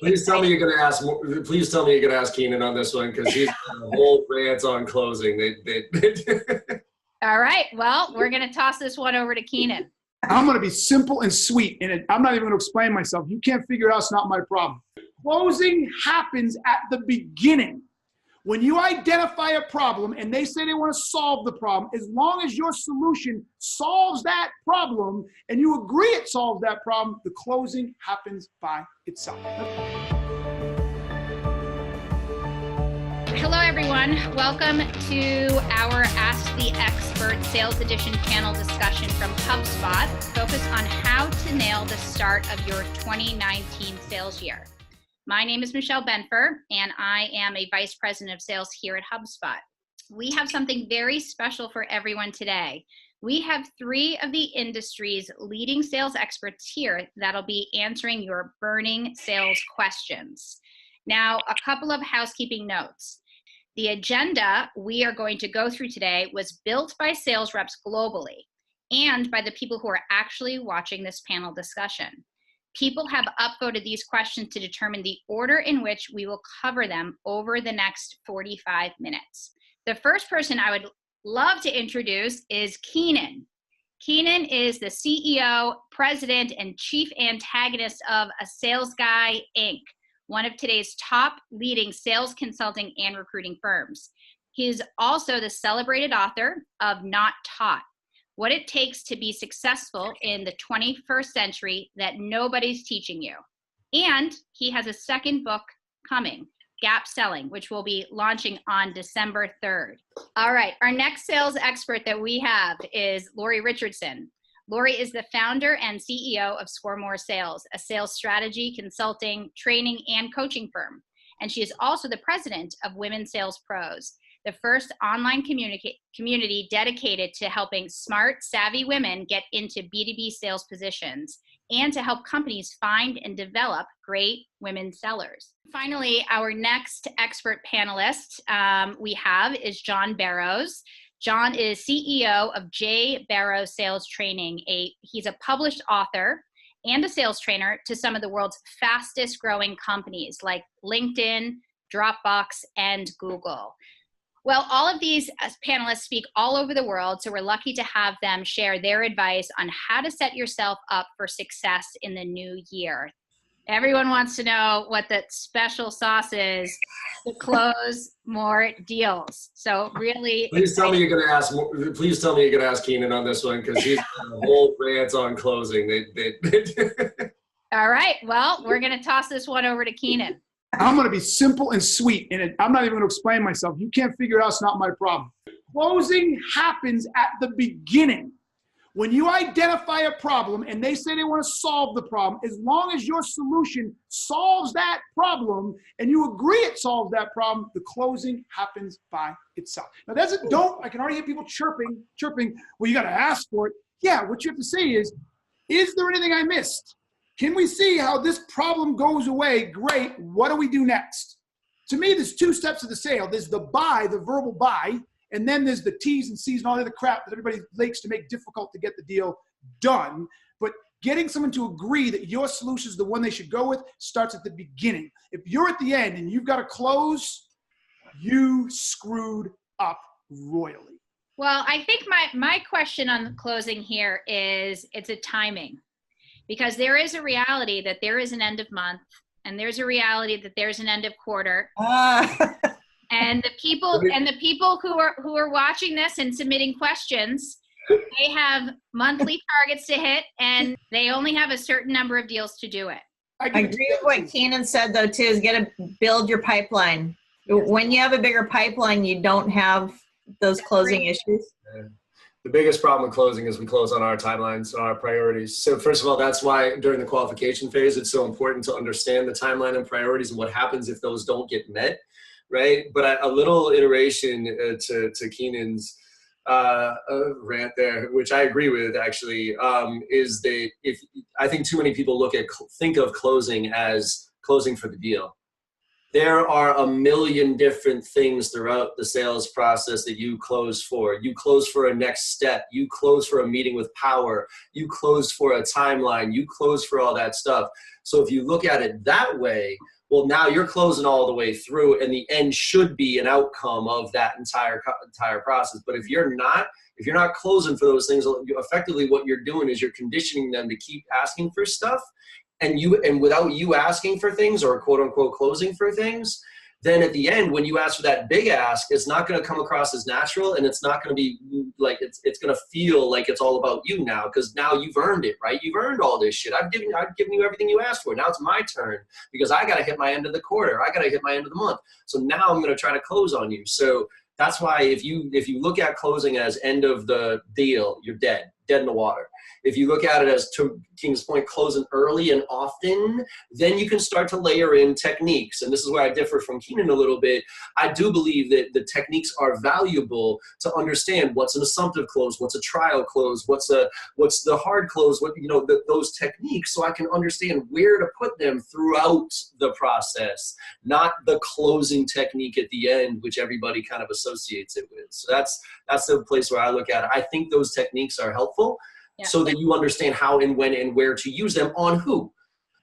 Please tell me you're going to ask. Please tell me you're going to ask Keenan on this one because he's got a whole rant on closing. All right. Well, we're going to toss this one over to Keenan. I'm going to be simple and sweet, and I'm not even going to explain myself. You can't figure it out. It's not my problem. Closing happens at the beginning. When you identify a problem and they say they want to solve the problem, as long as your solution solves that problem and you agree it solves that problem, the closing happens by itself. Hello, everyone. Welcome to our Ask the Expert Sales Edition panel discussion from HubSpot, focused on how to nail the start of your 2019 sales year. My name is Michelle Benfer, and I am a Vice President of Sales here at HubSpot. We have something very special for everyone today. We have three of the industry's leading sales experts here that'll be answering your burning sales questions. Now, a couple of housekeeping notes. The agenda we are going to go through today was built by sales reps globally and by the people who are actually watching this panel discussion. People have upvoted these questions to determine the order in which we will cover them over the next 45 minutes. The first person I would love to introduce is Keenan. Keenan is the CEO, President, and Chief Antagonist of A Sales Guy, Inc., one of today's top leading sales consulting and recruiting firms. He is also the celebrated author of Not Taught: What It Takes to Be Successful in the 21st Century That Nobody's Teaching You. And he has a second book coming, Gap Selling, which will be launching on December 3rd. All right, our next sales expert that we have is Lori Richardson. Lori is the founder and CEO of Score More Sales, a sales strategy, consulting, training, and coaching firm. And she is also the president of Women Sales Pros, the first online community dedicated to helping smart, savvy women get into B2B sales positions and to help companies find and develop great women sellers. Finally, our next expert panelist we have is John Barrows. John is CEO of J. Barrows Sales Training. He's a published author and a sales trainer to some of the world's fastest growing companies like LinkedIn, Dropbox, and Google. Well, all of these panelists speak all over the world, so we're lucky to have them share their advice on how to set yourself up for success in the new year. Everyone wants to know what the special sauce is to close more deals. So really, please tell me you're going to ask. Please tell me you're going to ask Keenan on this one because he's got a whole rant on closing. All right. Well, we're going to toss this one over to Keenan. I'm going to be simple and sweet, and I'm not even going to explain myself. You can't figure it out. It's not my problem. Closing happens at the beginning. When you identify a problem and they say they want to solve the problem, as long as your solution solves that problem and you agree it solves that problem, the closing happens by itself. Now, I can already hear people chirping, well, you got to ask for it. Yeah, what you have to say is there anything I missed? Can we see how this problem goes away? Great. What do we do next? To me, there's two steps of the sale. There's the buy, the verbal buy, and then there's the T's and C's and all the other crap that everybody likes to make difficult to get the deal done. But getting someone to agree that your solution is the one they should go with starts at the beginning. If you're at the end and you've got to close, you screwed up royally. Well, I think my question on closing here is it's a timing. Because there is a reality that there is an end of month, and there's a reality that there's an end of quarter. And the people who are watching this and submitting questions, they have monthly targets to hit, and they only have a certain number of deals to do it. I agree with what Keenan said, though, too, is got to build your pipeline. When you have a bigger pipeline, you don't have those closing issues. The biggest problem with closing is we close on our timelines, our priorities. So first of all, that's why during the qualification phase, it's so important to understand the timeline and priorities and what happens if those don't get met, right? But a little iteration to Keenan's rant there, which I agree with actually, is that I think too many people think of closing as closing for the deal. There are a million different things throughout the sales process that you close for. You close for a next step. You close for a meeting with power. You close for a timeline. You close for all that stuff. So if you look at it that way, well, now you're closing all the way through, and the end should be an outcome of that entire process. But if you're not closing for those things, effectively what you're doing is you're conditioning them to keep asking for stuff. And without you asking for things or quote unquote closing for things, then at the end, when you ask for that big ask, it's not going to come across as natural, and it's not going to be like, it's going to feel like it's all about you now, because now you've earned it, right? You've earned all this shit. I've given you everything you asked for. Now it's my turn because I got to hit my end of the quarter. I got to hit my end of the month. So now I'm going to try to close on you. So that's why if you look at closing as end of the deal, you're dead in the water. If you look at it as, to King's point, closing early and often, then you can start to layer in techniques. And this is where I differ from Keenan a little bit. I do believe that the techniques are valuable to understand what's an assumptive close, what's a trial close, what's the hard close, those techniques, so I can understand where to put them throughout the process, not the closing technique at the end, which everybody kind of associates it with. So that's the place where I look at it. I think those techniques are helpful. Yeah. So that you understand how and when and where to use them on who,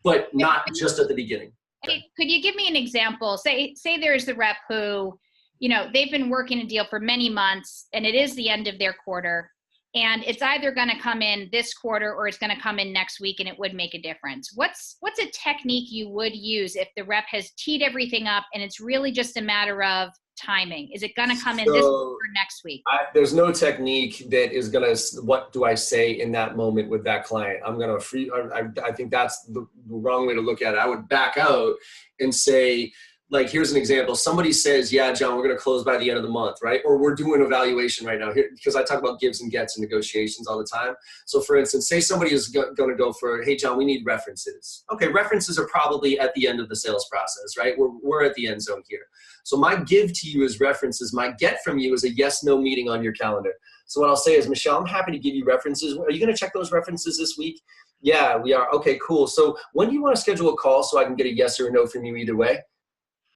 but not just at the beginning. Could you give me an example? Say there's the rep who, they've been working a deal for many months, and it is the end of their quarter, and it's either going to come in this quarter or it's going to come in next week, and it would make a difference. What's a technique you would use if the rep has teed everything up and it's really just a matter of timing? Is it going to come in this week or next week? There's no technique that is going to, what do I say in that moment with that client? I think that's the wrong way to look at it. I would back out and say, like, here's an example. Somebody says, yeah, John, we're going to close by the end of the month, right? Or we're doing evaluation right now, because I talk about gives and gets in negotiations all the time. So for instance, say somebody is going to go for, hey, John, we need references. Okay, references are probably at the end of the sales process, right? We're at the end zone here. So my give to you is references. My get from you is a yes-no meeting on your calendar. So what I'll say is, Michelle, I'm happy to give you references. Are you going to check those references this week? Yeah, we are. Okay, cool. So when do you want to schedule a call so I can get a yes or a no from you either way?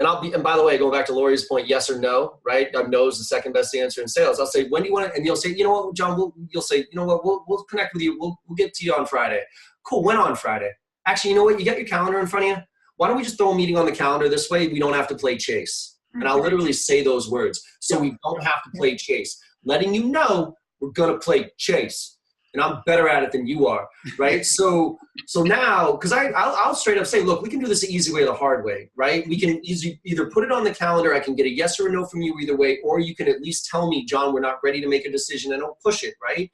And by the way, going back to Lori's point, yes or no, right? No is the second best answer in sales. I'll say, when do you want to, and you'll say, you know what, John, you'll say, you know what, we'll connect with you. We'll get to you on Friday. Cool. When on Friday? Actually, you know what? You got your calendar in front of you. Why don't we just throw a meeting on the calendar? This way we don't have to play chase. And I'll literally say those words. So we don't have to play chase. Letting you know we're going to play chase. And I'm better at it than you are, right? So now, because I'll straight up say, look, we can do this the easy way or the hard way, right? We can either put it on the calendar, I can get a yes or a no from you either way, or you can at least tell me, John, we're not ready to make a decision, and don't push it, right?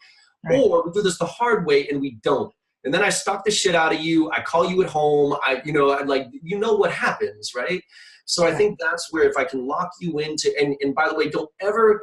Or we do this the hard way and we don't. And then I stalk the shit out of you. I call you at home. What happens, right? So I think that's where, if I can lock you into, and by the way, don't ever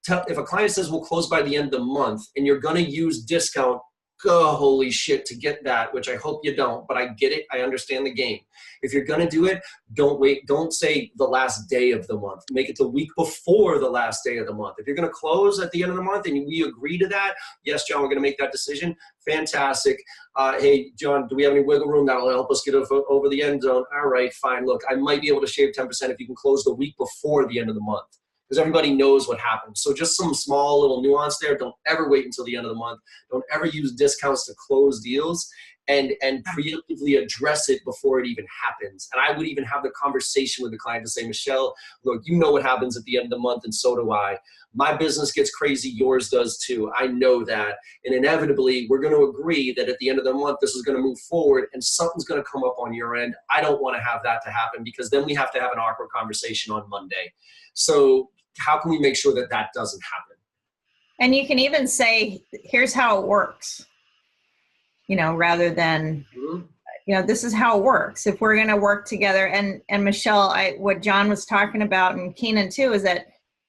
if a client says we'll close by the end of the month and you're going to use discount, holy shit, to get that, which I hope you don't, but I get it. I understand the game. If you're going to do it, don't wait. Don't say the last day of the month. Make it the week before the last day of the month. If you're going to close at the end of the month and we agree to that, yes, John, we're going to make that decision. Fantastic. Hey, John, do we have any wiggle room that'll help us get over the end zone? All right, fine. Look, I might be able to shave 10% if you can close the week before the end of the month, because everybody knows what happens. So just some small little nuance there. Don't ever wait until the end of the month. Don't ever use discounts to close deals, and preemptively address it before it even happens. And I would even have the conversation with the client to say, Michelle, look, you know what happens at the end of the month, and so do I. My business gets crazy, yours does too. I know that. And inevitably, we're going to agree that at the end of the month, this is going to move forward and something's going to come up on your end. I don't want to have that to happen, because then we have to have an awkward conversation on Monday. So how can we make sure that that doesn't happen? And you can even say, here's how it works, rather than, this is how it works. If we're going to work together, and Michelle, what John was talking about, and Keenan too, is that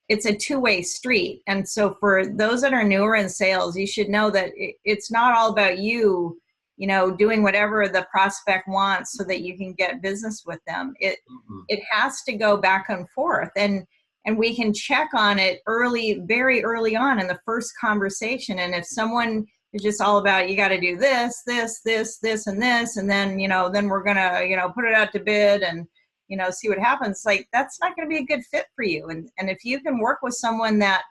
it's a two-way street. And so for those that are newer in sales, you should know that it's not all about you, doing whatever the prospect wants so that you can get business with them. It has to go back and forth. And we can check on it very early on in the first conversation. And if someone is just all about, you got to do this, this, this, this, and this, and then, then we're going to, put it out to bid, and, see what happens. Like, that's not going to be a good fit for you. And if you can work with someone that,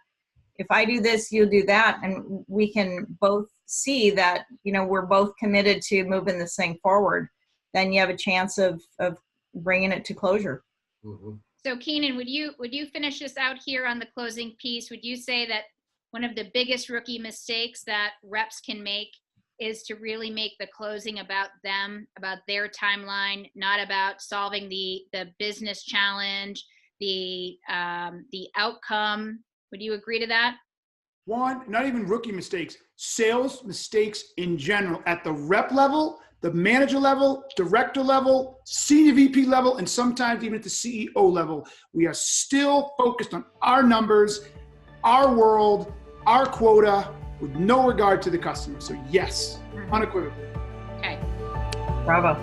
if I do this, you'll do that, and we can both see that, we're both committed to moving this thing forward, then you have a chance of bringing it to closure. Mm-hmm. So Keenan, would you finish us out here on the closing piece? Would you say that one of the biggest rookie mistakes that reps can make is to really make the closing about them, about their timeline, not about solving the business challenge, the outcome? Would you agree to that? One, not even rookie mistakes, sales mistakes in general at the rep level, the manager level, director level, senior VP level, and sometimes even at the CEO level. We are still focused on our numbers, our world, our quota, with no regard to the customer. So yes, unequivocally. Okay. Bravo.